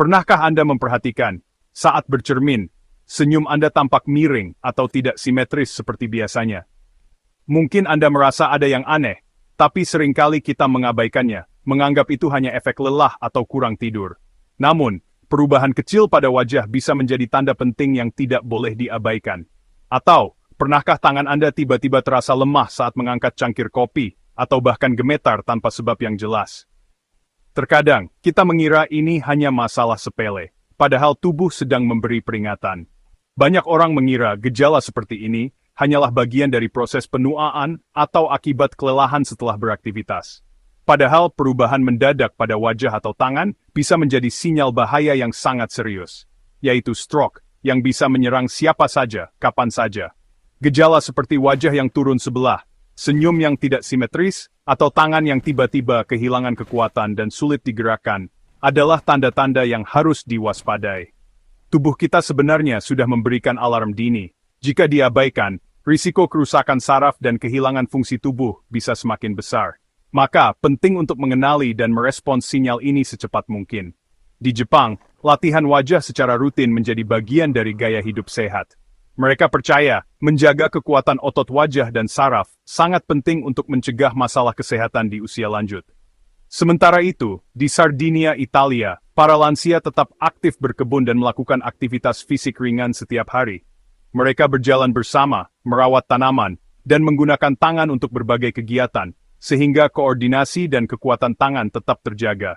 Pernahkah Anda memperhatikan, saat bercermin, senyum Anda tampak miring atau tidak simetris seperti biasanya? Mungkin Anda merasa ada yang aneh, tapi seringkali kita mengabaikannya, menganggap itu hanya efek lelah atau kurang tidur. Namun, perubahan kecil pada wajah bisa menjadi tanda penting yang tidak boleh diabaikan. Atau, pernahkah tangan Anda tiba-tiba terasa lemah saat mengangkat cangkir kopi, atau bahkan gemetar tanpa sebab yang jelas? Terkadang, kita mengira ini hanya masalah sepele, padahal tubuh sedang memberi peringatan. Banyak orang mengira gejala seperti ini hanyalah bagian dari proses penuaan atau akibat kelelahan setelah beraktivitas. Padahal perubahan mendadak pada wajah atau tangan bisa menjadi sinyal bahaya yang sangat serius, yaitu stroke, yang bisa menyerang siapa saja, kapan saja. Gejala seperti wajah yang turun sebelah, senyum yang tidak simetris, atau tangan yang tiba-tiba kehilangan kekuatan dan sulit digerakkan, adalah tanda-tanda yang harus diwaspadai. Tubuh kita sebenarnya sudah memberikan alarm dini. Jika diabaikan, risiko kerusakan saraf dan kehilangan fungsi tubuh bisa semakin besar. Maka, penting untuk mengenali dan merespons sinyal ini secepat mungkin. Di Jepang, latihan wajah secara rutin menjadi bagian dari gaya hidup sehat. Mereka percaya, menjaga kekuatan otot wajah dan saraf sangat penting untuk mencegah masalah kesehatan di usia lanjut. Sementara itu, di Sardinia, Italia, para lansia tetap aktif berkebun dan melakukan aktivitas fisik ringan setiap hari. Mereka berjalan bersama, merawat tanaman, dan menggunakan tangan untuk berbagai kegiatan, sehingga koordinasi dan kekuatan tangan tetap terjaga.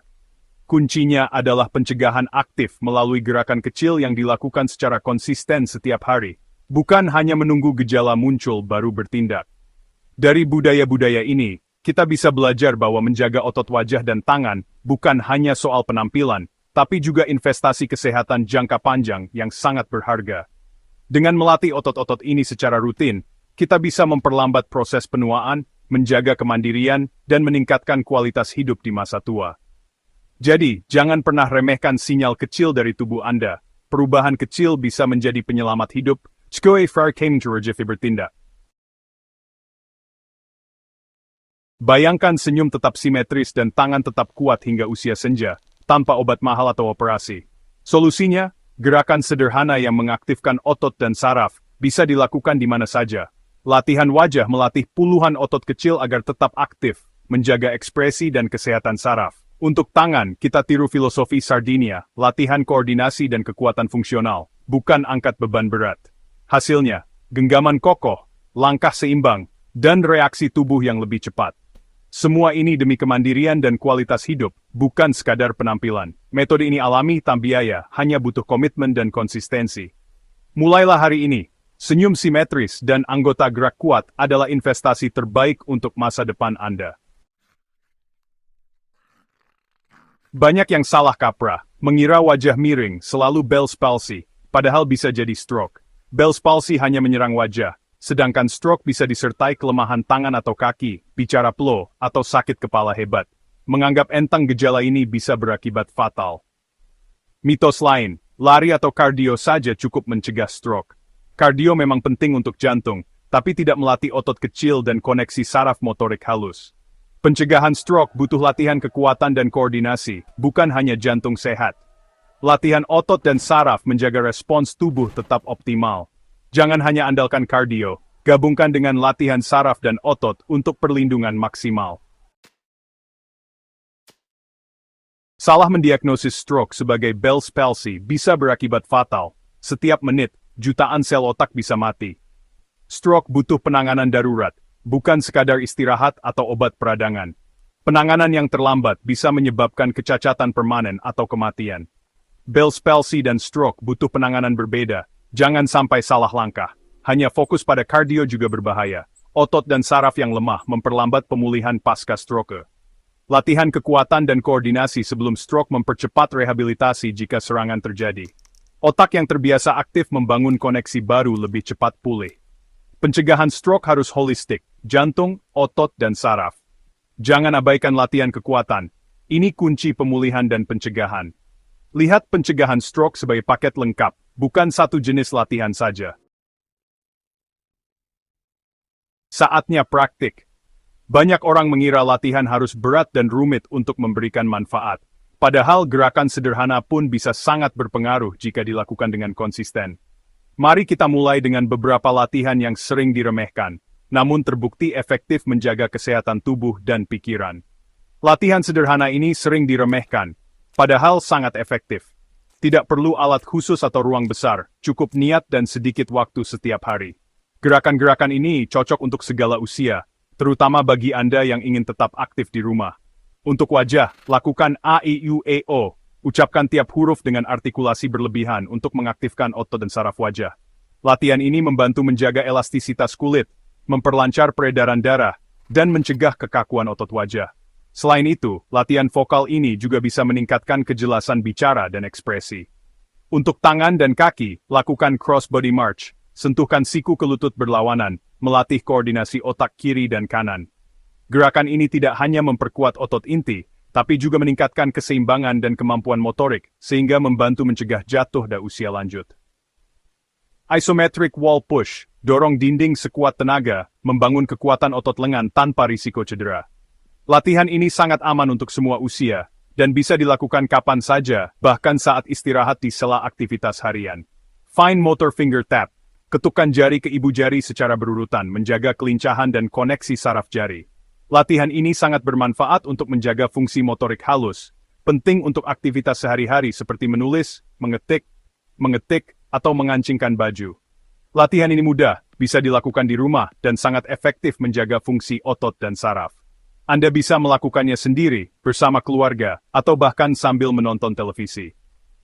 Kuncinya adalah pencegahan aktif melalui gerakan kecil yang dilakukan secara konsisten setiap hari. Bukan hanya menunggu gejala muncul baru bertindak. Dari budaya-budaya ini, kita bisa belajar bahwa menjaga otot wajah dan tangan bukan hanya soal penampilan, tapi juga investasi kesehatan jangka panjang yang sangat berharga. Dengan melatih otot-otot ini secara rutin, kita bisa memperlambat proses penuaan, menjaga kemandirian, dan meningkatkan kualitas hidup di masa tua. Jadi, jangan pernah remehkan sinyal kecil dari tubuh Anda. Perubahan kecil bisa menjadi penyelamat hidup. Skoe Frar Kemjurjefi bertindak. Bayangkan senyum tetap simetris dan tangan tetap kuat hingga usia senja, tanpa obat mahal atau operasi. Solusinya, gerakan sederhana yang mengaktifkan otot dan saraf, bisa dilakukan di mana saja. Latihan wajah melatih puluhan otot kecil agar tetap aktif, menjaga ekspresi dan kesehatan saraf. Untuk tangan, kita tiru filosofi Sardinia, latihan koordinasi dan kekuatan fungsional, bukan angkat beban berat. Hasilnya, genggaman kokoh, langkah seimbang, dan reaksi tubuh yang lebih cepat. Semua ini demi kemandirian dan kualitas hidup, bukan sekadar penampilan. Metode ini alami, tak biaya, hanya butuh komitmen dan konsistensi. Mulailah hari ini. Senyum simetris dan anggota gerak kuat adalah investasi terbaik untuk masa depan Anda. Banyak yang salah kaprah, mengira wajah miring selalu Bell's palsy, padahal bisa jadi stroke. Bell's palsy hanya menyerang wajah, sedangkan stroke bisa disertai kelemahan tangan atau kaki, bicara peluh, atau sakit kepala hebat. Menganggap enteng gejala ini bisa berakibat fatal. Mitos lain, lari atau kardio saja cukup mencegah stroke. Kardio memang penting untuk jantung, tapi tidak melatih otot kecil dan koneksi saraf motorik halus. Pencegahan stroke butuh latihan kekuatan dan koordinasi, bukan hanya jantung sehat. Latihan otot dan saraf menjaga respons tubuh tetap optimal. Jangan hanya andalkan kardio, gabungkan dengan latihan saraf dan otot untuk perlindungan maksimal. Salah mendiagnosis stroke sebagai Bell's palsy bisa berakibat fatal. Setiap menit, jutaan sel otak bisa mati. Stroke butuh penanganan darurat, bukan sekadar istirahat atau obat peradangan. Penanganan yang terlambat bisa menyebabkan kecacatan permanen atau kematian. Bell's palsy dan stroke butuh penanganan berbeda. Jangan sampai salah langkah. Hanya fokus pada kardio juga berbahaya. Otot dan saraf yang lemah memperlambat pemulihan pasca stroke. Latihan kekuatan dan koordinasi sebelum stroke mempercepat rehabilitasi jika serangan terjadi. Otak yang terbiasa aktif membangun koneksi baru lebih cepat pulih. Pencegahan stroke harus holistik, jantung, otot, dan saraf. Jangan abaikan latihan kekuatan. Ini kunci pemulihan dan pencegahan. Lihat pencegahan stroke sebagai paket lengkap, bukan satu jenis latihan saja. Saatnya praktik. Banyak orang mengira latihan harus berat dan rumit untuk memberikan manfaat. Padahal gerakan sederhana pun bisa sangat berpengaruh jika dilakukan dengan konsisten. Mari kita mulai dengan beberapa latihan yang sering diremehkan, namun terbukti efektif menjaga kesehatan tubuh dan pikiran. Latihan sederhana ini sering diremehkan, padahal sangat efektif. Tidak perlu alat khusus atau ruang besar, cukup niat dan sedikit waktu setiap hari. Gerakan-gerakan ini cocok untuk segala usia, terutama bagi Anda yang ingin tetap aktif di rumah. Untuk wajah, lakukan A-I-U-E-O. Ucapkan tiap huruf dengan artikulasi berlebihan untuk mengaktifkan otot dan saraf wajah. Latihan ini membantu menjaga elastisitas kulit, memperlancar peredaran darah, dan mencegah kekakuan otot wajah. Selain itu, latihan vokal ini juga bisa meningkatkan kejelasan bicara dan ekspresi. Untuk tangan dan kaki, lakukan cross body march. Sentuhkan siku ke lutut berlawanan, melatih koordinasi otak kiri dan kanan. Gerakan ini tidak hanya memperkuat otot inti, tapi juga meningkatkan keseimbangan dan kemampuan motorik, sehingga membantu mencegah jatuh pada usia lanjut. Isometric wall push, dorong dinding sekuat tenaga, membangun kekuatan otot lengan tanpa risiko cedera. Latihan ini sangat aman untuk semua usia, dan bisa dilakukan kapan saja, bahkan saat istirahat di sela aktivitas harian. Fine motor finger tap, ketukan jari ke ibu jari secara berurutan menjaga kelincahan dan koneksi saraf jari. Latihan ini sangat bermanfaat untuk menjaga fungsi motorik halus, penting untuk aktivitas sehari-hari seperti menulis, mengetik, atau mengancingkan baju. Latihan ini mudah, bisa dilakukan di rumah, dan sangat efektif menjaga fungsi otot dan saraf. Anda bisa melakukannya sendiri, bersama keluarga, atau bahkan sambil menonton televisi.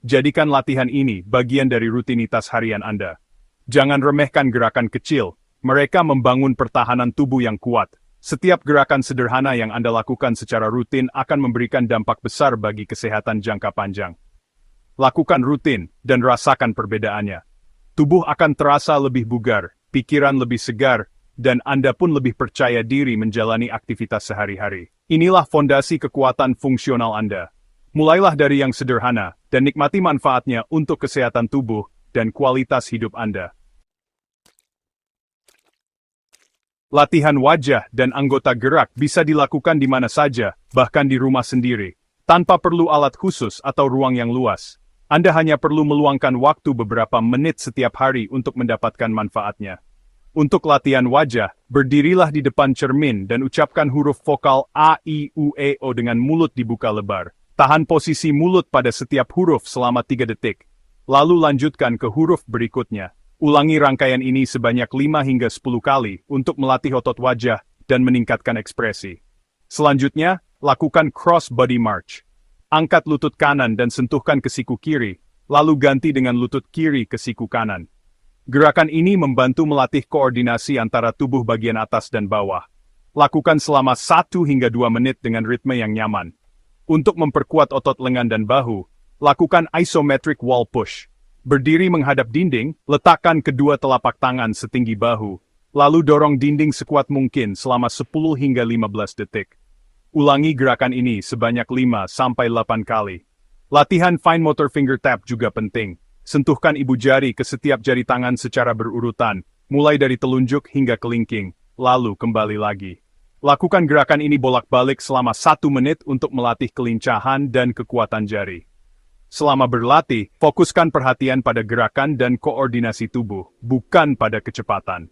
Jadikan latihan ini bagian dari rutinitas harian Anda. Jangan remehkan gerakan kecil, mereka membangun pertahanan tubuh yang kuat. Setiap gerakan sederhana yang Anda lakukan secara rutin akan memberikan dampak besar bagi kesehatan jangka panjang. Lakukan rutin, dan rasakan perbedaannya. Tubuh akan terasa lebih bugar, pikiran lebih segar, dan Anda pun lebih percaya diri menjalani aktivitas sehari-hari. Inilah fondasi kekuatan fungsional Anda. Mulailah dari yang sederhana, dan nikmati manfaatnya untuk kesehatan tubuh dan kualitas hidup Anda. Latihan wajah dan anggota gerak bisa dilakukan di mana saja, bahkan di rumah sendiri, tanpa perlu alat khusus atau ruang yang luas. Anda hanya perlu meluangkan waktu beberapa menit setiap hari untuk mendapatkan manfaatnya. Untuk latihan wajah, berdirilah di depan cermin dan ucapkan huruf vokal A-I-U-E-O dengan mulut dibuka lebar. Tahan posisi mulut pada setiap huruf selama 3 detik. Lalu lanjutkan ke huruf berikutnya. Ulangi rangkaian ini sebanyak 5 hingga 10 kali untuk melatih otot wajah dan meningkatkan ekspresi. Selanjutnya, lakukan cross body march. Angkat lutut kanan dan sentuhkan ke siku kiri, lalu ganti dengan lutut kiri ke siku kanan. Gerakan ini membantu melatih koordinasi antara tubuh bagian atas dan bawah. Lakukan selama 1 hingga 2 menit dengan ritme yang nyaman. Untuk memperkuat otot lengan dan bahu, lakukan isometric wall push. Berdiri menghadap dinding, letakkan kedua telapak tangan setinggi bahu, lalu dorong dinding sekuat mungkin selama 10 hingga 15 detik. Ulangi gerakan ini sebanyak 5-8 kali. Latihan fine motor finger tap juga penting. Sentuhkan ibu jari ke setiap jari tangan secara berurutan, mulai dari telunjuk hingga kelingking, lalu kembali lagi. Lakukan gerakan ini bolak-balik selama 1 menit untuk melatih kelincahan dan kekuatan jari. Selama berlatih, fokuskan perhatian pada gerakan dan koordinasi tubuh, bukan pada kecepatan.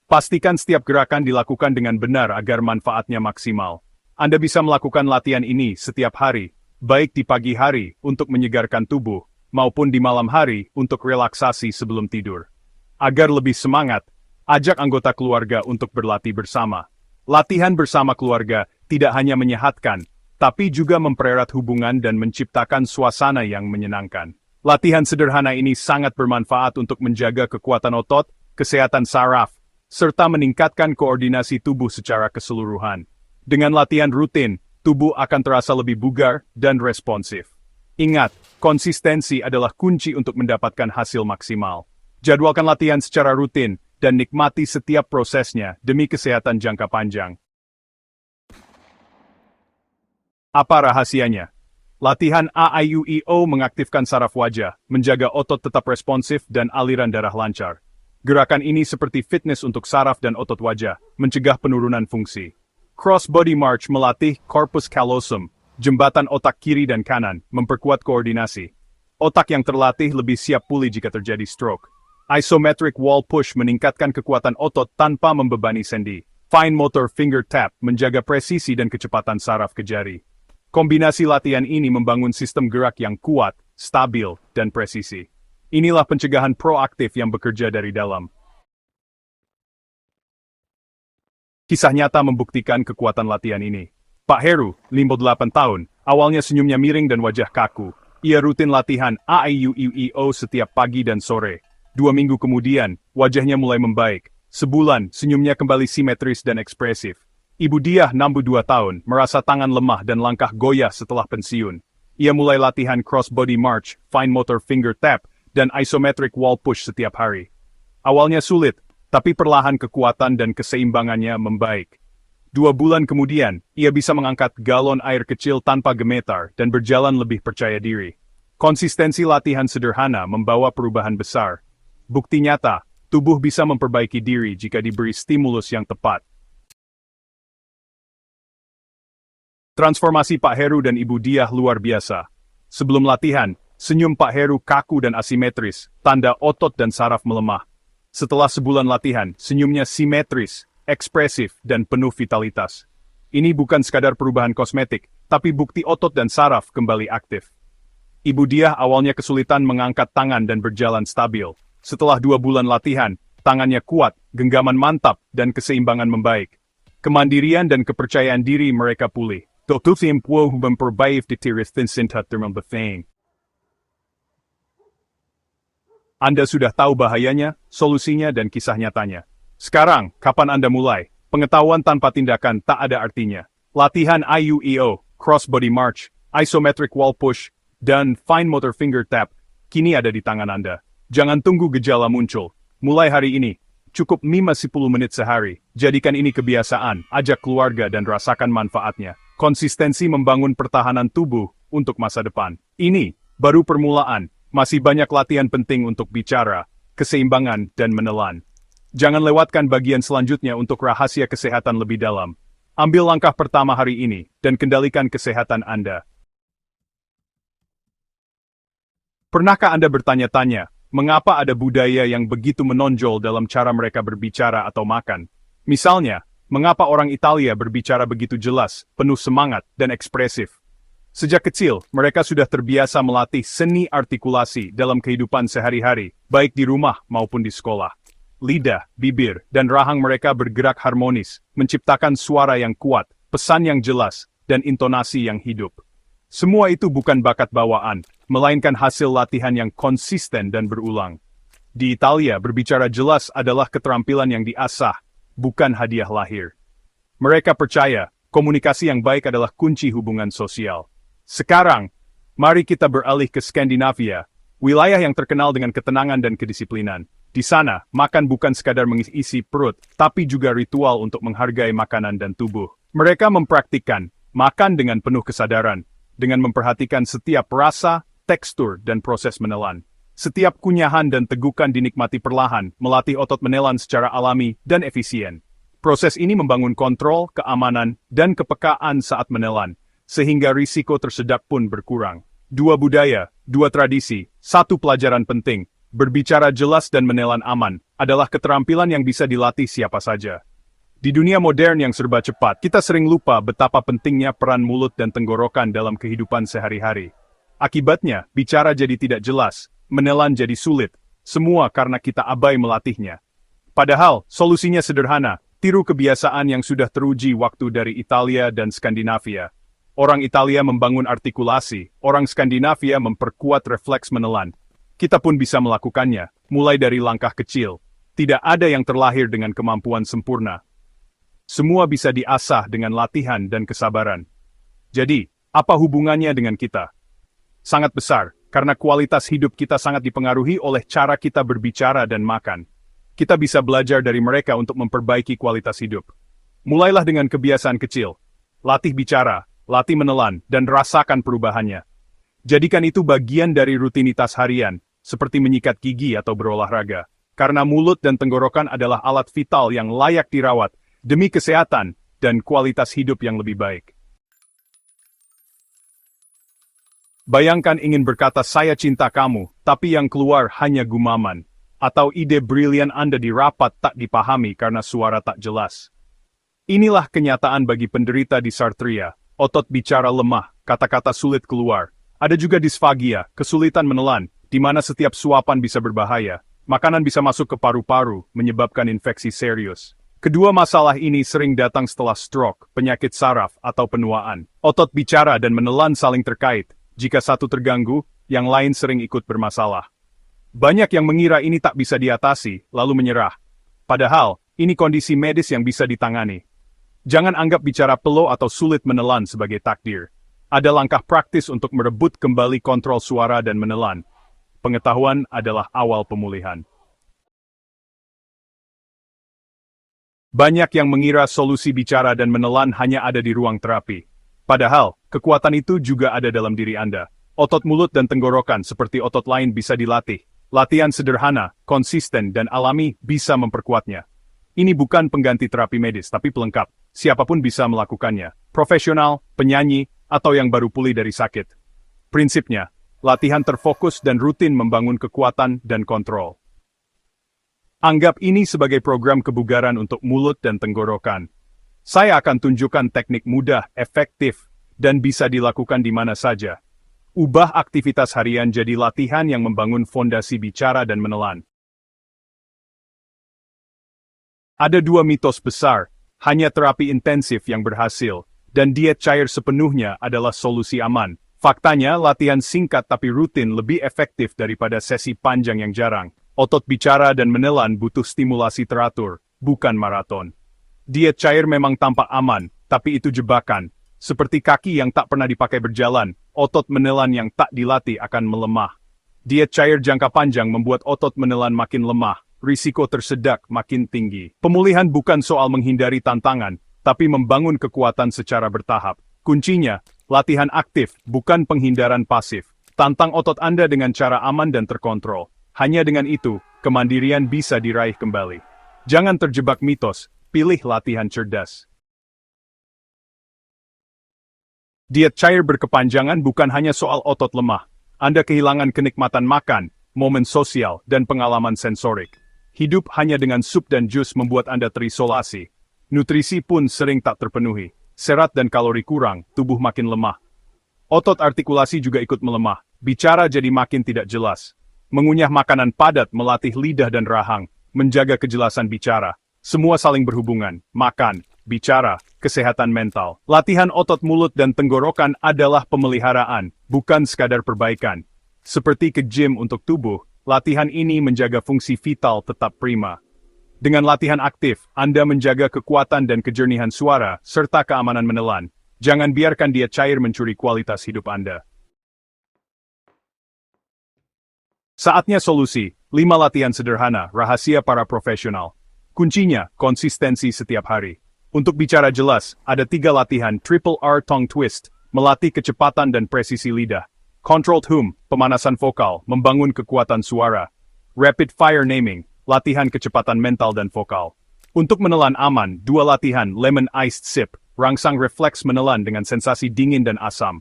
Pastikan setiap gerakan dilakukan dengan benar agar manfaatnya maksimal. Anda bisa melakukan latihan ini setiap hari, baik di pagi hari untuk menyegarkan tubuh, maupun di malam hari untuk relaksasi sebelum tidur. Agar lebih semangat, ajak anggota keluarga untuk berlatih bersama. Latihan bersama keluarga tidak hanya menyehatkan, tapi juga mempererat hubungan dan menciptakan suasana yang menyenangkan. Latihan sederhana ini sangat bermanfaat untuk menjaga kekuatan otot, kesehatan saraf, serta meningkatkan koordinasi tubuh secara keseluruhan. Dengan latihan rutin, tubuh akan terasa lebih bugar dan responsif. Ingat, konsistensi adalah kunci untuk mendapatkan hasil maksimal. Jadwalkan latihan secara rutin, dan nikmati setiap prosesnya demi kesehatan jangka panjang. Apa rahasianya? Latihan A-I-U-E-O mengaktifkan saraf wajah, menjaga otot tetap responsif dan aliran darah lancar. Gerakan ini seperti fitness untuk saraf dan otot wajah, mencegah penurunan fungsi. Cross body march melatih corpus callosum, jembatan otak kiri dan kanan, memperkuat koordinasi. Otak yang terlatih lebih siap pulih jika terjadi stroke. Isometric wall push meningkatkan kekuatan otot tanpa membebani sendi. Fine motor finger tap menjaga presisi dan kecepatan saraf ke jari. Kombinasi latihan ini membangun sistem gerak yang kuat, stabil, dan presisi. Inilah pencegahan proaktif yang bekerja dari dalam. Kisah nyata membuktikan kekuatan latihan ini. Pak Heru, 58 tahun, awalnya senyumnya miring dan wajah kaku. Ia rutin latihan AIUIO setiap pagi dan sore. 2 minggu kemudian, wajahnya mulai membaik. Sebulan, senyumnya kembali simetris dan ekspresif. Ibu Diah, 62 tahun, merasa tangan lemah dan langkah goyah setelah pensiun. Ia mulai latihan cross-body march, fine motor finger tap, dan isometric wall push setiap hari. Awalnya sulit, tapi perlahan kekuatan dan keseimbangannya membaik. 2 bulan kemudian, ia bisa mengangkat galon air kecil tanpa gemetar dan berjalan lebih percaya diri. Konsistensi latihan sederhana membawa perubahan besar. Bukti nyata, tubuh bisa memperbaiki diri jika diberi stimulus yang tepat. Transformasi Pak Heru dan Ibu Diah luar biasa. Sebelum latihan, senyum Pak Heru kaku dan asimetris, tanda otot dan saraf melemah. Setelah sebulan latihan, senyumnya simetris, ekspresif, dan penuh vitalitas. Ini bukan sekadar perubahan kosmetik, tapi bukti otot dan saraf kembali aktif. Ibu Diah awalnya kesulitan mengangkat tangan dan berjalan stabil. Setelah 2 bulan latihan, tangannya kuat, genggaman mantap, dan keseimbangan membaik. Kemandirian dan kepercayaan diri mereka pulih. Dokter Tiempo memperbaiki diri sintat dengan betheng. Anda sudah tahu bahayanya, solusinya, dan kisah nyatanya. Sekarang, kapan Anda mulai? Pengetahuan tanpa tindakan tak ada artinya. Latihan IUEO, cross body march, isometric wall push, dan fine motor finger tap, kini ada di tangan Anda. Jangan tunggu gejala muncul. Mulai hari ini, cukup 5-10 menit sehari. Jadikan ini kebiasaan, ajak keluarga dan rasakan manfaatnya. Konsistensi membangun pertahanan tubuh untuk masa depan. Ini baru permulaan. Masih banyak latihan penting untuk bicara, keseimbangan, dan menelan. Jangan lewatkan bagian selanjutnya untuk rahasia kesehatan lebih dalam. Ambil langkah pertama hari ini, dan kendalikan kesehatan Anda. Pernahkah Anda bertanya-tanya, mengapa ada budaya yang begitu menonjol dalam cara mereka berbicara atau makan? Misalnya, mengapa orang Italia berbicara begitu jelas, penuh semangat, dan ekspresif? Sejak kecil, mereka sudah terbiasa melatih seni artikulasi dalam kehidupan sehari-hari, baik di rumah maupun di sekolah. Lidah, bibir, dan rahang mereka bergerak harmonis, menciptakan suara yang kuat, pesan yang jelas, dan intonasi yang hidup. Semua itu bukan bakat bawaan, melainkan hasil latihan yang konsisten dan berulang. Di Italia, berbicara jelas adalah keterampilan yang diasah, bukan hadiah lahir. Mereka percaya, komunikasi yang baik adalah kunci hubungan sosial. Sekarang, mari kita beralih ke Skandinavia, wilayah yang terkenal dengan ketenangan dan kedisiplinan. Di sana, makan bukan sekadar mengisi perut, tapi juga ritual untuk menghargai makanan dan tubuh. Mereka mempraktikkan makan dengan penuh kesadaran, dengan memperhatikan setiap rasa, tekstur, dan proses menelan. Setiap kunyahan dan tegukan dinikmati perlahan, melatih otot menelan secara alami dan efisien. Proses ini membangun kontrol, keamanan, dan kepekaan saat menelan, sehingga risiko tersedak pun berkurang. 2 budaya, 2 tradisi, 1 pelajaran penting, berbicara jelas dan menelan aman, adalah keterampilan yang bisa dilatih siapa saja. Di dunia modern yang serba cepat, kita sering lupa betapa pentingnya peran mulut dan tenggorokan dalam kehidupan sehari-hari. Akibatnya, bicara jadi tidak jelas, menelan jadi sulit, semua karena kita abai melatihnya. Padahal, solusinya sederhana, tiru kebiasaan yang sudah teruji waktu dari Italia dan Skandinavia. Orang Italia membangun artikulasi, orang Skandinavia memperkuat refleks menelan. Kita pun bisa melakukannya, mulai dari langkah kecil. Tidak ada yang terlahir dengan kemampuan sempurna. Semua bisa diasah dengan latihan dan kesabaran. Jadi, apa hubungannya dengan kita? Sangat besar, karena kualitas hidup kita sangat dipengaruhi oleh cara kita berbicara dan makan. Kita bisa belajar dari mereka untuk memperbaiki kualitas hidup. Mulailah dengan kebiasaan kecil. Latih bicara, latih menelan, dan rasakan perubahannya. Jadikan itu bagian dari rutinitas harian, seperti menyikat gigi atau berolahraga. Karena mulut dan tenggorokan adalah alat vital yang layak dirawat, demi kesehatan dan kualitas hidup yang lebih baik. Bayangkan ingin berkata saya cinta kamu, tapi yang keluar hanya gumaman. Atau ide brilian Anda di rapat tak dipahami karena suara tak jelas. Inilah kenyataan bagi penderita disartria, otot bicara lemah, kata-kata sulit keluar. Ada juga disfagia, kesulitan menelan, di mana setiap suapan bisa berbahaya. Makanan bisa masuk ke paru-paru, menyebabkan infeksi serius. Kedua masalah ini sering datang setelah stroke, penyakit saraf, atau penuaan. Otot bicara dan menelan saling terkait. Jika satu terganggu, yang lain sering ikut bermasalah. Banyak yang mengira ini tak bisa diatasi, lalu menyerah. Padahal, ini kondisi medis yang bisa ditangani. Jangan anggap bicara peluh atau sulit menelan sebagai takdir. Ada langkah praktis untuk merebut kembali kontrol suara dan menelan. Pengetahuan adalah awal pemulihan. Banyak yang mengira solusi bicara dan menelan hanya ada di ruang terapi. Padahal, kekuatan itu juga ada dalam diri Anda. Otot mulut dan tenggorokan seperti otot lain bisa dilatih. Latihan sederhana, konsisten, dan alami bisa memperkuatnya. Ini bukan pengganti terapi medis, tapi pelengkap. Siapapun bisa melakukannya. Profesional, penyanyi, atau yang baru pulih dari sakit. Prinsipnya, latihan terfokus dan rutin membangun kekuatan dan kontrol. Anggap ini sebagai program kebugaran untuk mulut dan tenggorokan. Saya akan tunjukkan teknik mudah, efektif, dan bisa dilakukan di mana saja. Ubah aktivitas harian jadi latihan yang membangun fondasi bicara dan menelan. Ada dua mitos besar, hanya terapi intensif yang berhasil, dan diet cair sepenuhnya adalah solusi aman. Faktanya, latihan singkat tapi rutin lebih efektif daripada sesi panjang yang jarang. Otot bicara dan menelan butuh stimulasi teratur, bukan maraton. Diet cair memang tampak aman, tapi itu jebakan. Seperti kaki yang tak pernah dipakai berjalan, otot menelan yang tak dilatih akan melemah. Diet cair jangka panjang membuat otot menelan makin lemah, risiko tersedak makin tinggi. Pemulihan bukan soal menghindari tantangan, tapi membangun kekuatan secara bertahap. Kuncinya, latihan aktif, bukan penghindaran pasif. Tantang otot Anda dengan cara aman dan terkontrol. Hanya dengan itu, kemandirian bisa diraih kembali. Jangan terjebak mitos. Pilih latihan cerdas. Diet cair berkepanjangan bukan hanya soal otot lemah. Anda kehilangan kenikmatan makan, momen sosial, dan pengalaman sensorik. Hidup hanya dengan sup dan jus membuat Anda terisolasi. Nutrisi pun sering tak terpenuhi. Serat dan kalori kurang, tubuh makin lemah. Otot artikulasi juga ikut melemah. Bicara jadi makin tidak jelas. Mengunyah makanan padat melatih lidah dan rahang, menjaga kejelasan bicara. Semua saling berhubungan, makan, bicara, kesehatan mental. Latihan otot mulut dan tenggorokan adalah pemeliharaan, bukan sekadar perbaikan. Seperti ke gym untuk tubuh, latihan ini menjaga fungsi vital tetap prima. Dengan latihan aktif, Anda menjaga kekuatan dan kejernihan suara, serta keamanan menelan. Jangan biarkan diet cair mencuri kualitas hidup Anda. Saatnya solusi, 5 latihan sederhana, rahasia para profesional. Kuncinya, konsistensi setiap hari. Untuk bicara jelas, ada 3 latihan Triple R Tongue Twist, melatih kecepatan dan presisi lidah. Controlled Hum, pemanasan vokal, membangun kekuatan suara. Rapid Fire Naming, latihan kecepatan mental dan vokal. Untuk menelan aman, 2 latihan Lemon Iced Sip, rangsang refleks menelan dengan sensasi dingin dan asam.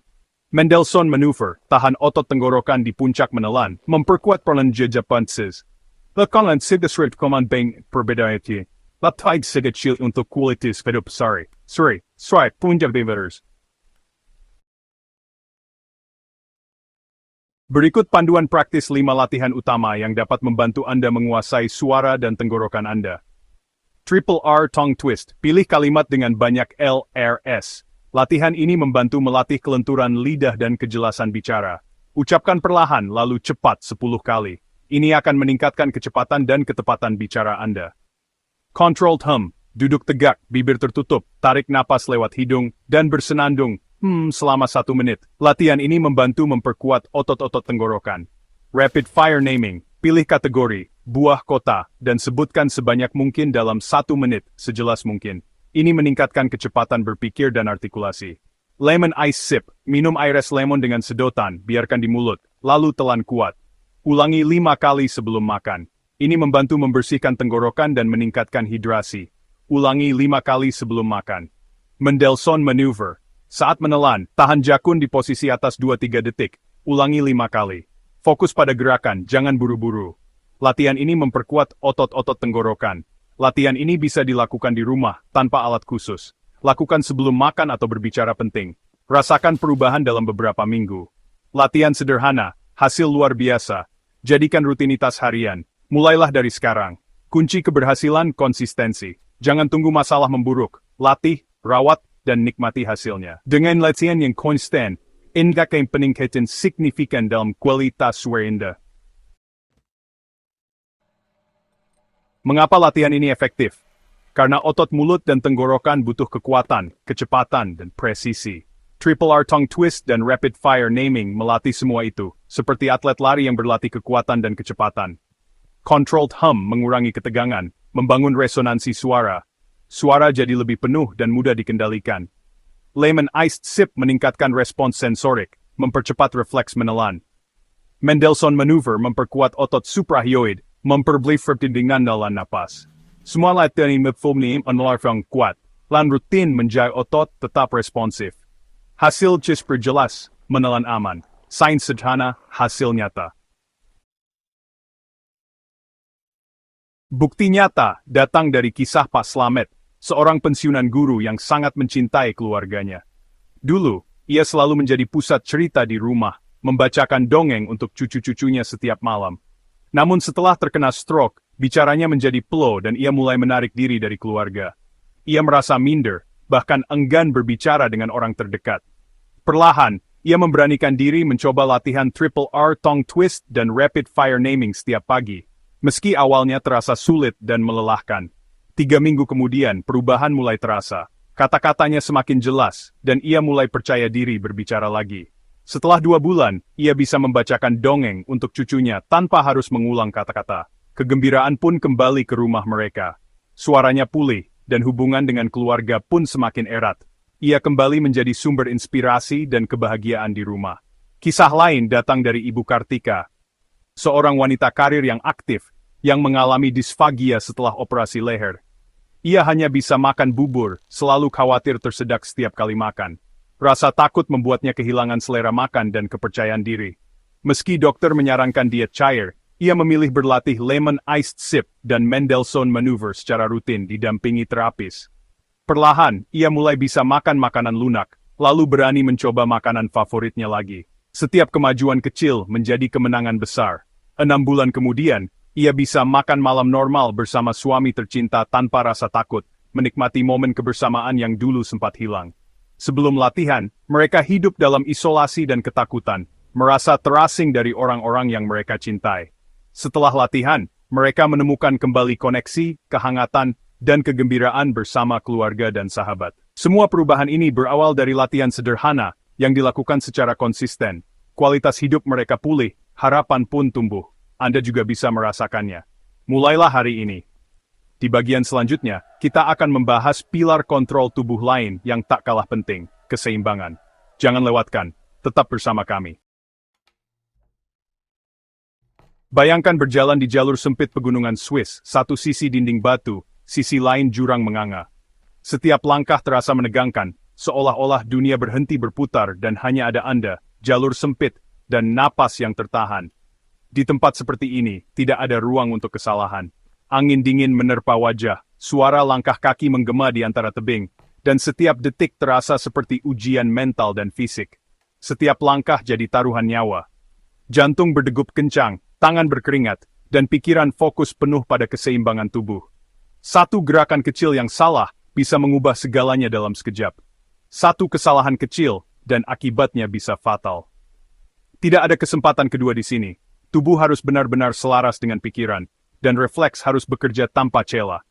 Mendelssohn Maneuver, tahan otot tenggorokan di puncak menelan, memperkuat pernafasan. Lakukan sigdesrit command bank perbedaan. Laptide sigacil untuk kualitas hidup sehari. Punjab Beavers. Berikut panduan praktis 5 latihan utama yang dapat membantu Anda menguasai suara dan tenggorokan Anda. Triple R Tongue Twist, pilih kalimat dengan banyak LRS. Latihan ini membantu melatih kelenturan lidah dan kejelasan bicara. Ucapkan perlahan lalu cepat 10 kali. Ini akan meningkatkan kecepatan dan ketepatan bicara Anda. Controlled Hum, duduk tegak, bibir tertutup, tarik napas lewat hidung, dan bersenandung, selama 1 menit. Latihan ini membantu memperkuat otot-otot tenggorokan. Rapid Fire Naming, pilih kategori, buah kota, dan sebutkan sebanyak mungkin dalam 1 menit, sejelas mungkin. Ini meningkatkan kecepatan berpikir dan artikulasi. Lemon Ice Sip, minum air es lemon dengan sedotan, biarkan di mulut, lalu telan kuat. Ulangi 5 kali sebelum makan. Ini membantu membersihkan tenggorokan dan meningkatkan hidrasi. Ulangi 5 kali sebelum makan. Mendelssohn Maneuver. Saat menelan, tahan jakun di posisi atas 2-3 detik. ulangi 5 kali. Fokus pada gerakan, jangan buru-buru. Latihan ini memperkuat otot-otot tenggorokan. Latihan ini bisa dilakukan di rumah, tanpa alat khusus. Lakukan sebelum makan atau berbicara penting. Rasakan perubahan dalam beberapa minggu. Latihan sederhana, hasil luar biasa. Jadikan rutinitas harian. Mulailah dari sekarang. Kunci keberhasilan konsistensi. Jangan tunggu masalah memburuk. Latih, rawat, dan nikmati hasilnya. Dengan latihan yang konsisten, Anda akan peningkatan signifikan dalam kualitas suara Anda. Mengapa latihan ini efektif? Karena otot mulut dan tenggorokan butuh kekuatan, kecepatan, dan presisi. Triple R tongue twist dan rapid fire naming melatih semua itu, seperti atlet lari yang berlatih kekuatan dan kecepatan. Controlled hum mengurangi ketegangan, membangun resonansi suara. Suara jadi lebih penuh dan mudah dikendalikan. Lemon iced sip meningkatkan respons sensorik, mempercepat refleks menelan. Mendelssohn maneuver memperkuat otot suprahyoid, memperbelah pertindingan dalam napas. Semua latihan ini mempunyai yang kuat, dan rutin menjaga otot tetap responsif. Hasil CISPR jelas, menelan aman. Sains sederhana, hasil nyata. Bukti nyata datang dari kisah Pak Slamet, seorang pensiunan guru yang sangat mencintai keluarganya. Dulu, ia selalu menjadi pusat cerita di rumah, membacakan dongeng untuk cucu-cucunya setiap malam. Namun setelah terkena stroke, bicaranya menjadi pelow dan ia mulai menarik diri dari keluarga. Ia merasa minder, bahkan enggan berbicara dengan orang terdekat. Perlahan, ia memberanikan diri mencoba latihan Triple R tongue twist dan rapid fire naming setiap pagi. Meski awalnya terasa sulit dan melelahkan. 3 minggu kemudian, perubahan mulai terasa. Kata-katanya semakin jelas, dan ia mulai percaya diri berbicara lagi. Setelah 2 bulan, ia bisa membacakan dongeng untuk cucunya tanpa harus mengulang kata-kata. Kegembiraan pun kembali ke rumah mereka. Suaranya pulih, dan hubungan dengan keluarga pun semakin erat. Ia kembali menjadi sumber inspirasi dan kebahagiaan di rumah. Kisah lain datang dari Ibu Kartika, seorang wanita karir yang aktif, yang mengalami disfagia setelah operasi leher. Ia hanya bisa makan bubur, selalu khawatir tersedak setiap kali makan. Rasa takut membuatnya kehilangan selera makan dan kepercayaan diri. Meski dokter menyarankan diet cair, ia memilih berlatih lemon iced sip dan Mendelssohn maneuver secara rutin didampingi terapis. Perlahan, ia mulai bisa makan makanan lunak, lalu berani mencoba makanan favoritnya lagi. Setiap kemajuan kecil menjadi kemenangan besar. 6 bulan kemudian, ia bisa makan malam normal bersama suami tercinta tanpa rasa takut, menikmati momen kebersamaan yang dulu sempat hilang. Sebelum latihan, mereka hidup dalam isolasi dan ketakutan, merasa terasing dari orang-orang yang mereka cintai. Setelah latihan, mereka menemukan kembali koneksi, kehangatan, dan kegembiraan bersama keluarga dan sahabat. Semua perubahan ini berawal dari latihan sederhana yang dilakukan secara konsisten. Kualitas hidup mereka pulih, harapan pun tumbuh. Anda juga bisa merasakannya. Mulailah hari ini. Di bagian selanjutnya, kita akan membahas pilar kontrol tubuh lain yang tak kalah penting, keseimbangan. Jangan lewatkan, tetap bersama kami. Bayangkan berjalan di jalur sempit pegunungan Swiss, satu sisi dinding batu, sisi lain jurang menganga. Setiap langkah terasa menegangkan, seolah-olah dunia berhenti berputar dan hanya ada Anda, jalur sempit, dan napas yang tertahan. Di tempat seperti ini, tidak ada ruang untuk kesalahan. Angin dingin menerpa wajah, suara langkah kaki menggema di antara tebing, dan setiap detik terasa seperti ujian mental dan fisik. Setiap langkah jadi taruhan nyawa. Jantung berdegup kencang, tangan berkeringat, dan pikiran fokus penuh pada keseimbangan tubuh. Satu gerakan kecil yang salah bisa mengubah segalanya dalam sekejap. Satu kesalahan kecil, dan akibatnya bisa fatal. Tidak ada kesempatan kedua di sini. Tubuh harus benar-benar selaras dengan pikiran, dan refleks harus bekerja tanpa celah.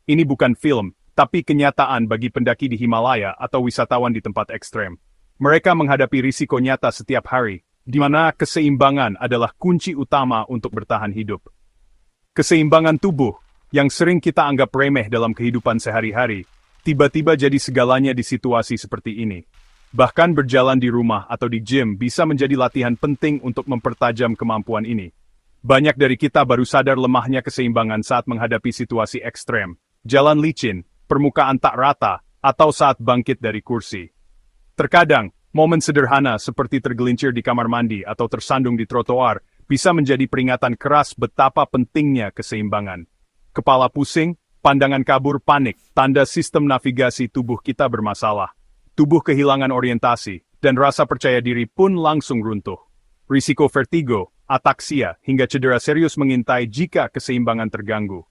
Ini bukan film, tapi kenyataan bagi pendaki di Himalaya atau wisatawan di tempat ekstrem. Mereka menghadapi risiko nyata setiap hari, di mana keseimbangan adalah kunci utama untuk bertahan hidup. Keseimbangan tubuh, yang sering kita anggap remeh dalam kehidupan sehari-hari, tiba-tiba jadi segalanya di situasi seperti ini. Bahkan berjalan di rumah atau di gym bisa menjadi latihan penting untuk mempertajam kemampuan ini. Banyak dari kita baru sadar lemahnya keseimbangan saat menghadapi situasi ekstrem, jalan licin, permukaan tak rata, atau saat bangkit dari kursi. Terkadang, Momen sederhana seperti tergelincir di kamar mandi atau tersandung di trotoar bisa menjadi peringatan keras betapa pentingnya keseimbangan. Kepala pusing, pandangan kabur, panik, tanda sistem navigasi tubuh kita bermasalah. Tubuh kehilangan orientasi, dan rasa percaya diri pun langsung runtuh. Risiko vertigo, ataksia, hingga cedera serius mengintai jika keseimbangan terganggu.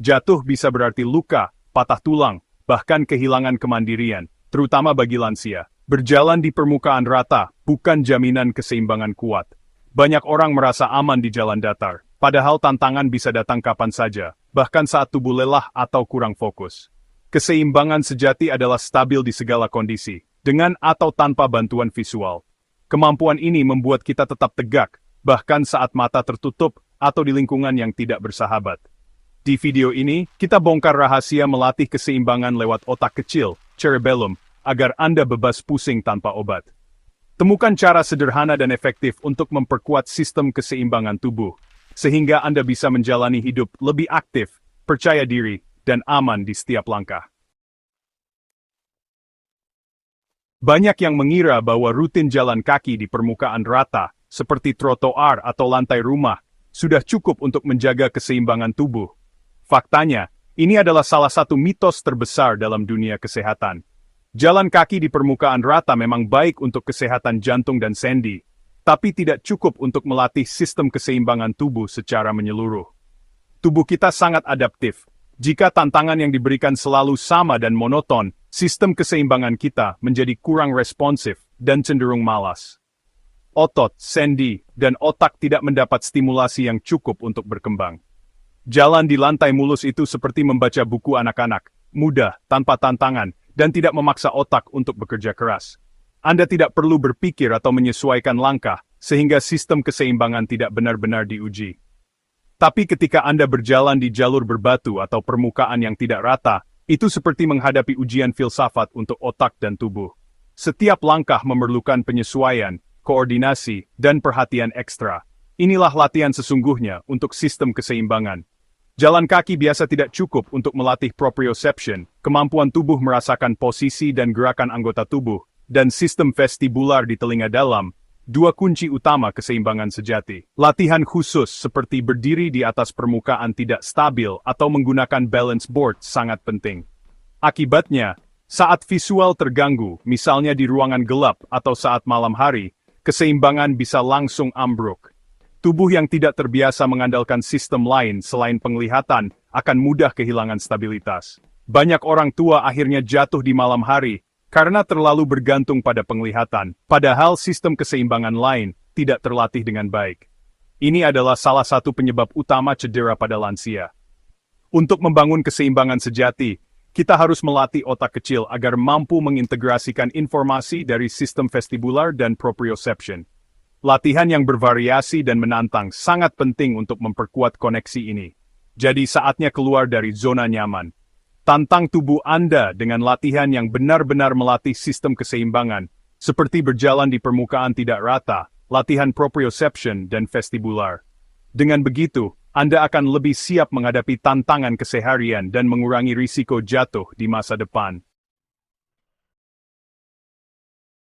Jatuh bisa berarti luka, patah tulang, bahkan kehilangan kemandirian, terutama bagi lansia. Berjalan di permukaan rata bukan jaminan keseimbangan kuat. Banyak orang merasa aman di jalan datar, padahal tantangan bisa datang kapan saja, bahkan saat tubuh lelah atau kurang fokus. Keseimbangan sejati adalah stabil di segala kondisi, dengan atau tanpa bantuan visual. Kemampuan ini membuat kita tetap tegak, bahkan saat mata tertutup atau di lingkungan yang tidak bersahabat. Di video ini, kita bongkar rahasia melatih keseimbangan lewat otak kecil, cerebellum, agar Anda bebas pusing tanpa obat. Temukan cara sederhana dan efektif untuk memperkuat sistem keseimbangan tubuh, sehingga Anda bisa menjalani hidup lebih aktif, percaya diri, dan aman di setiap langkah. Banyak yang mengira bahwa rutin jalan kaki di permukaan rata, seperti trotoar atau lantai rumah, sudah cukup untuk menjaga keseimbangan tubuh. Faktanya, ini adalah salah satu mitos terbesar dalam dunia kesehatan. Jalan kaki di permukaan rata memang baik untuk kesehatan jantung dan sendi, tapi tidak cukup untuk melatih sistem keseimbangan tubuh secara menyeluruh. Tubuh kita sangat adaptif. Jika tantangan yang diberikan selalu sama dan monoton, sistem keseimbangan kita menjadi kurang responsif dan cenderung malas. Otot, sendi, dan otak tidak mendapat stimulasi yang cukup untuk berkembang. Jalan di lantai mulus itu seperti membaca buku anak-anak, mudah, tanpa tantangan, dan tidak memaksa otak untuk bekerja keras. Anda tidak perlu berpikir atau menyesuaikan langkah, sehingga sistem keseimbangan tidak benar-benar diuji. Tapi ketika Anda berjalan di jalur berbatu atau permukaan yang tidak rata, itu seperti menghadapi ujian filsafat untuk otak dan tubuh. Setiap langkah memerlukan penyesuaian, koordinasi, dan perhatian ekstra. Inilah latihan sesungguhnya untuk sistem keseimbangan. Jalan kaki biasa tidak cukup untuk melatih proprioception, kemampuan tubuh merasakan posisi dan gerakan anggota tubuh, dan sistem vestibular di telinga dalam, dua kunci utama keseimbangan sejati. Latihan khusus seperti berdiri di atas permukaan tidak stabil atau menggunakan balance board sangat penting. Akibatnya, saat visual terganggu, misalnya di ruangan gelap atau saat malam hari, keseimbangan bisa langsung ambruk. Tubuh yang tidak terbiasa mengandalkan sistem lain selain penglihatan akan mudah kehilangan stabilitas. Banyak orang tua akhirnya jatuh di malam hari karena terlalu bergantung pada penglihatan, padahal sistem keseimbangan lain tidak terlatih dengan baik. Ini adalah salah satu penyebab utama cedera pada lansia. Untuk membangun keseimbangan sejati, kita harus melatih otak kecil agar mampu mengintegrasikan informasi dari sistem vestibular dan proprioception. Latihan yang bervariasi dan menantang sangat penting untuk memperkuat koneksi ini. Jadi saatnya keluar dari zona nyaman. Tantang tubuh Anda dengan latihan yang benar-benar melatih sistem keseimbangan, seperti berjalan di permukaan tidak rata, latihan proprioception dan vestibular. Dengan begitu, Anda akan lebih siap menghadapi tantangan keseharian dan mengurangi risiko jatuh di masa depan.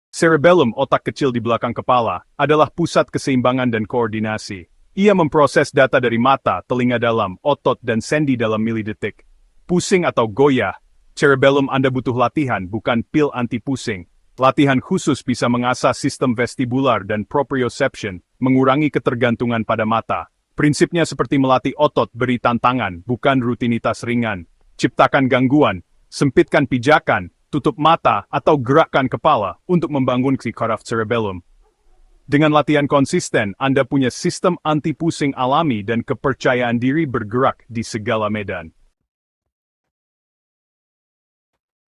Cerebellum, otak kecil di belakang kepala, adalah pusat keseimbangan dan koordinasi. Ia memproses data dari mata, telinga dalam, otot, dan sendi dalam milidetik. Pusing atau goyah, cerebellum Anda butuh latihan, bukan pil anti-pusing. Latihan khusus bisa mengasah sistem vestibular dan proprioception, mengurangi ketergantungan pada mata. Prinsipnya seperti melatih otot beri tantangan, bukan rutinitas ringan. Ciptakan gangguan, sempitkan pijakan, tutup mata, atau gerakkan kepala untuk membangun saraf cerebellum. Dengan latihan konsisten, Anda punya sistem anti-pusing alami dan kepercayaan diri bergerak di segala medan.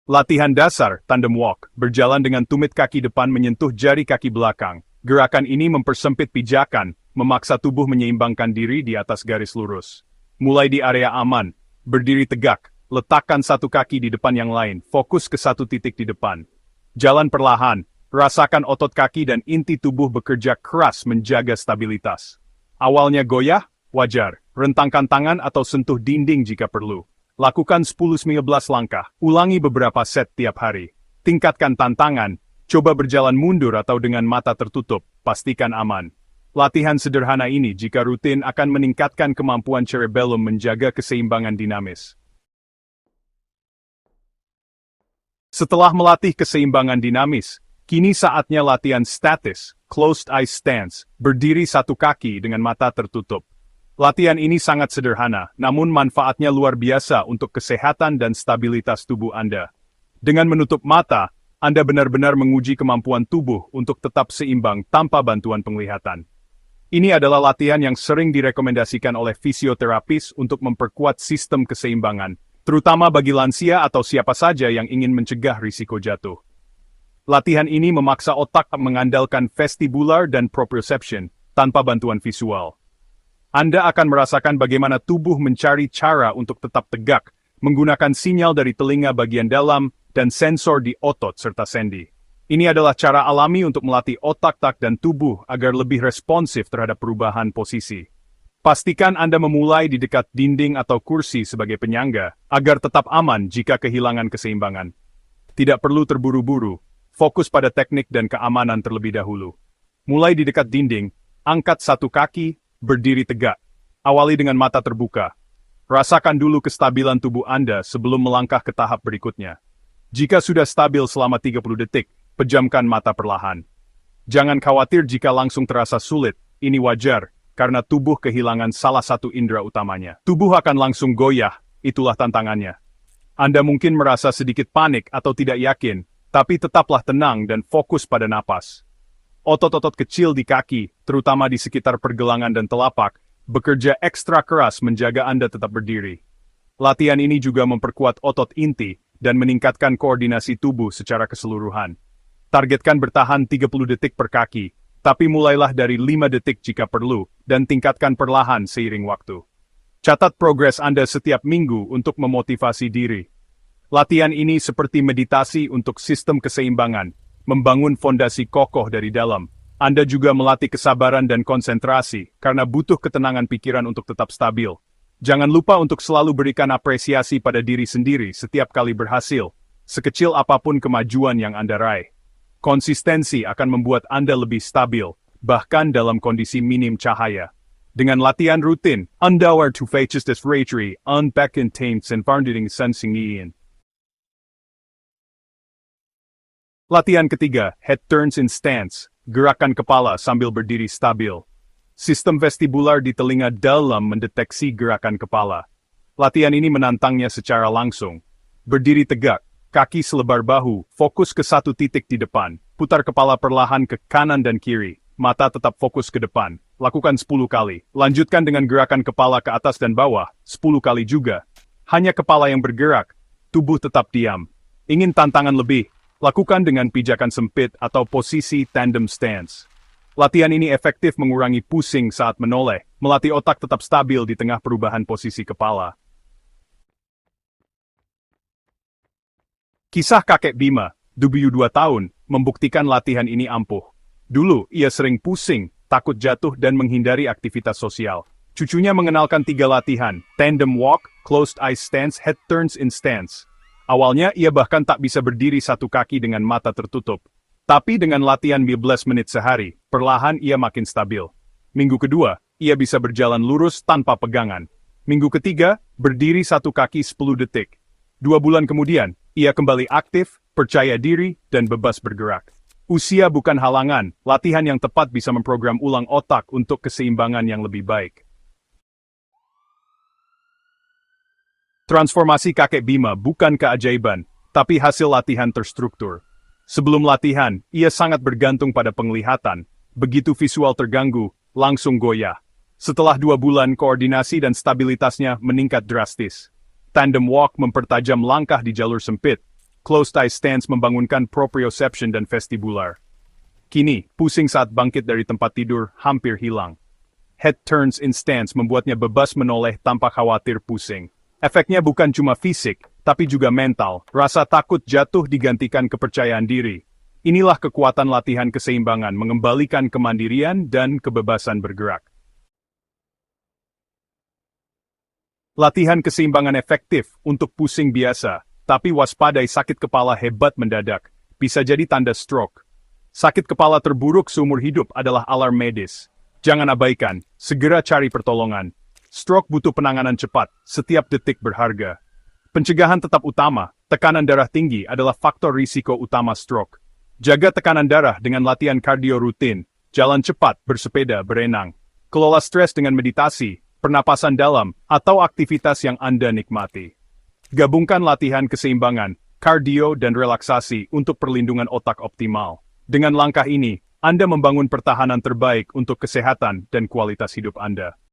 Latihan dasar, tandem walk, berjalan dengan tumit kaki depan menyentuh jari kaki belakang. Gerakan ini mempersempit pijakan, memaksa tubuh menyeimbangkan diri di atas garis lurus. Mulai di area aman, berdiri tegak. Letakkan satu kaki di depan yang lain, fokus ke satu titik di depan. Jalan perlahan, rasakan otot kaki dan inti tubuh bekerja keras menjaga stabilitas. Awalnya goyah, wajar, rentangkan tangan atau sentuh dinding jika perlu. Lakukan 10-15 langkah, ulangi beberapa set tiap hari. Tingkatkan tantangan, Coba berjalan mundur atau dengan mata tertutup, pastikan aman. Latihan sederhana ini jika rutin akan meningkatkan kemampuan cerebellum menjaga keseimbangan dinamis. Setelah melatih keseimbangan dinamis, kini saatnya latihan statis, closed eye stance, berdiri satu kaki dengan mata tertutup. Latihan ini sangat sederhana, namun manfaatnya luar biasa untuk kesehatan dan stabilitas tubuh Anda. Dengan menutup mata, Anda benar-benar menguji kemampuan tubuh untuk tetap seimbang tanpa bantuan penglihatan. Ini adalah latihan yang sering direkomendasikan oleh fisioterapis untuk memperkuat sistem keseimbangan, terutama bagi lansia atau siapa saja yang ingin mencegah risiko jatuh. Latihan ini memaksa otak mengandalkan vestibular dan proprioception tanpa bantuan visual. Anda akan merasakan bagaimana tubuh mencari cara untuk tetap tegak, menggunakan sinyal dari telinga bagian dalam dan sensor di otot serta sendi. Ini adalah cara alami untuk melatih otak dan tubuh agar lebih responsif terhadap perubahan posisi. Pastikan Anda memulai di dekat dinding atau kursi sebagai penyangga, agar tetap aman jika kehilangan keseimbangan. Tidak perlu terburu-buru, fokus pada teknik dan keamanan terlebih dahulu. Mulai di dekat dinding, angkat satu kaki, berdiri tegak. Awali dengan mata terbuka. Rasakan dulu kestabilan tubuh Anda sebelum melangkah ke tahap berikutnya. Jika sudah stabil selama 30 detik, pejamkan mata perlahan. Jangan khawatir jika langsung terasa sulit, ini wajar, karena tubuh kehilangan salah satu indera utamanya. Tubuh akan langsung goyah, itulah tantangannya. Anda mungkin merasa sedikit panik atau tidak yakin, tapi tetaplah tenang dan fokus pada napas. Otot-otot kecil di kaki, terutama di sekitar pergelangan dan telapak, bekerja ekstra keras menjaga Anda tetap berdiri. Latihan ini juga memperkuat otot inti, dan meningkatkan koordinasi tubuh secara keseluruhan. Targetkan bertahan 30 detik per kaki, tapi mulailah dari 5 detik jika perlu, dan tingkatkan perlahan seiring waktu. Catat progres Anda setiap minggu untuk memotivasi diri. Latihan ini seperti meditasi untuk sistem keseimbangan, membangun fondasi kokoh dari dalam. Anda juga melatih kesabaran dan konsentrasi, karena butuh ketenangan pikiran untuk tetap stabil. Jangan lupa untuk selalu berikan apresiasi pada diri sendiri setiap kali berhasil, sekecil apapun kemajuan yang Anda raih. Konsistensi akan membuat Anda lebih stabil, bahkan dalam kondisi minim cahaya. Dengan latihan rutin, Anda to faces des ratri, unbecken taints and varnding sensingin. Latihan ketiga, head turns in stance, gerakan kepala sambil berdiri stabil. Sistem vestibular di telinga dalam mendeteksi gerakan kepala. Latihan ini menantangnya secara langsung. Berdiri tegak, kaki selebar bahu, fokus ke satu titik di depan. Putar kepala perlahan ke kanan dan kiri. Mata tetap fokus ke depan. Lakukan 10 kali. Lanjutkan dengan gerakan kepala ke atas dan bawah, 10 kali juga. Hanya kepala yang bergerak, tubuh tetap diam. Ingin tantangan lebih? Lakukan dengan pijakan sempit atau posisi tandem stance. Latihan ini efektif mengurangi pusing saat menoleh, melatih otak tetap stabil di tengah perubahan posisi kepala. Kisah kakek Bima, 22 tahun, membuktikan latihan ini ampuh. Dulu, ia sering pusing, takut jatuh dan menghindari aktivitas sosial. Cucunya mengenalkan 3 latihan, tandem walk, closed eye stance, head turns in stance. Awalnya, ia bahkan tak bisa berdiri satu kaki dengan mata tertutup. Tapi dengan latihan 15 menit sehari, perlahan ia makin stabil. Minggu kedua, ia bisa berjalan lurus tanpa pegangan. Minggu ketiga, berdiri satu kaki 10 detik. 2 bulan kemudian, ia kembali aktif, percaya diri, dan bebas bergerak. Usia bukan halangan, latihan yang tepat bisa memprogram ulang otak untuk keseimbangan yang lebih baik. Transformasi kakek Bima bukan keajaiban, tapi hasil latihan terstruktur. Sebelum latihan, ia sangat bergantung pada penglihatan. Begitu visual terganggu, langsung goyah. Setelah 2 bulan, koordinasi dan stabilitasnya meningkat drastis. Tandem walk mempertajam langkah di jalur sempit. Closed eye stance membangunkan proprioception dan vestibular. Kini, pusing saat bangkit dari tempat tidur hampir hilang. Head turns in stance membuatnya bebas menoleh tanpa khawatir pusing. Efeknya bukan cuma fisik, tapi juga mental. Rasa takut jatuh digantikan kepercayaan diri. Inilah kekuatan latihan keseimbangan mengembalikan kemandirian dan kebebasan bergerak. Latihan keseimbangan efektif untuk pusing biasa, tapi waspadai sakit kepala hebat mendadak. bisa jadi tanda stroke. Sakit kepala terburuk seumur hidup adalah alarm medis. Jangan abaikan, segera cari pertolongan. Stroke butuh penanganan cepat, setiap detik berharga. Pencegahan tetap utama, tekanan darah tinggi adalah faktor risiko utama stroke. Jaga tekanan darah dengan latihan kardio rutin, jalan cepat, bersepeda, berenang. Kelola stres dengan meditasi, pernapasan dalam, atau aktivitas yang Anda nikmati. Gabungkan latihan keseimbangan, kardio dan relaksasi untuk perlindungan otak optimal. Dengan langkah ini, Anda membangun pertahanan terbaik untuk kesehatan dan kualitas hidup Anda.